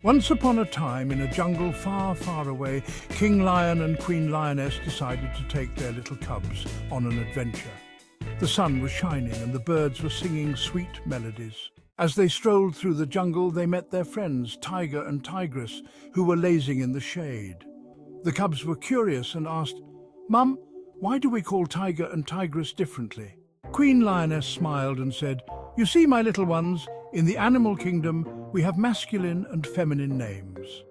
Once upon a time, in a jungle far, far away, King Lion and Queen Lioness decided to take their little cubs on an adventure. The sun was shining and the birds were singing sweet melodies. As they strolled through the jungle, they met their friends, Tiger and Tigress, who were lazing in the shade. The cubs were curious and asked, "Mum, why do we call Tiger and Tigress differently?" Queen Lioness smiled and said, "You see, my little ones, in the animal kingdom, we have masculine and feminine names.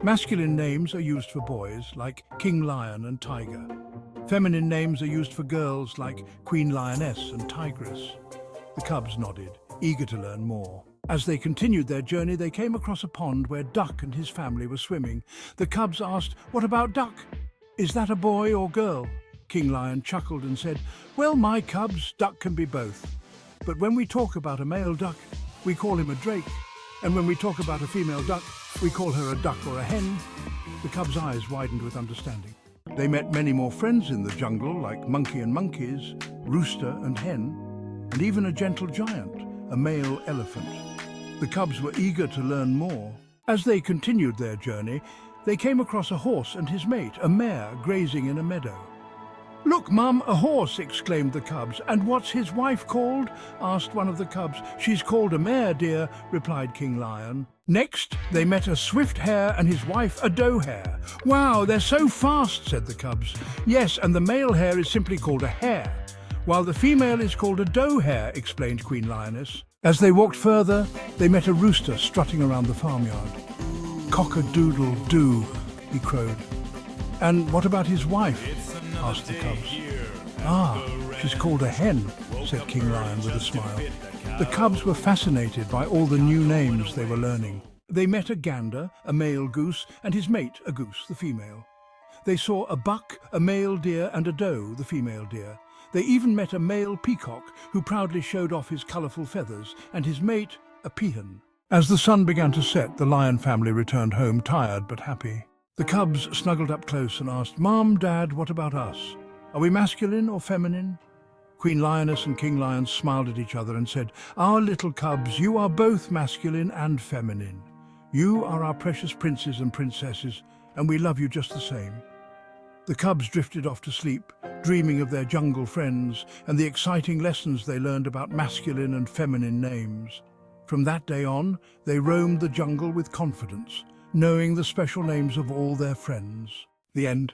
Masculine names are used for boys, like King Lion and Tiger. Feminine names are used for girls, like Queen Lioness and Tigress." The cubs nodded, eager to learn more. As they continued their journey, they came across a pond where Duck and his family were swimming. The cubs asked, "What about Duck? Is that a boy or girl?" King Lion chuckled and said, "Well, my cubs, Duck can be both. But when we talk about a male duck, we call him a drake. And when we talk about a female duck, we call her a duck or a hen." The cubs' eyes widened with understanding. They met many more friends in the jungle, like Monkey and Monkeys, Rooster and Hen, and even a gentle giant, a male elephant. The cubs were eager to learn more. As they continued their journey, they came across a horse and his mate, a mare, grazing in a meadow. "Look, Mum, a horse!" exclaimed the cubs. "And what's his wife called?" asked one of the cubs. "She's called a mare, dear," replied King Lion. Next, they met a swift hare and his wife, a doe hare. "Wow, they're so fast," said the cubs. "Yes, and the male hare is simply called a hare, while the female is called a doe hare," explained Queen Lioness. As they walked further, they met a rooster strutting around the farmyard. "Cock-a-doodle-doo," he crowed. "And what about his wife?" asked the cubs. "Ah, she's called a hen," said King Lion with a smile. The cubs were fascinated by all the new names they were learning. They met a gander, a male goose, and his mate, a goose, the female. They saw a buck, a male deer, and a doe, the female deer. They even met a male peacock, who proudly showed off his colourful feathers, and his mate, a peahen. As the sun began to set, the lion family returned home, tired but happy. The cubs snuggled up close and asked, "Mom, Dad, what about us? Are we masculine or feminine?" Queen Lioness and King Lion smiled at each other and said, "Our little cubs, you are both masculine and feminine. You are our precious princes and princesses, and we love you just the same." The cubs drifted off to sleep, dreaming of their jungle friends and the exciting lessons they learned about masculine and feminine names. From that day on, they roamed the jungle with confidence, knowing the special names of all their friends. The end.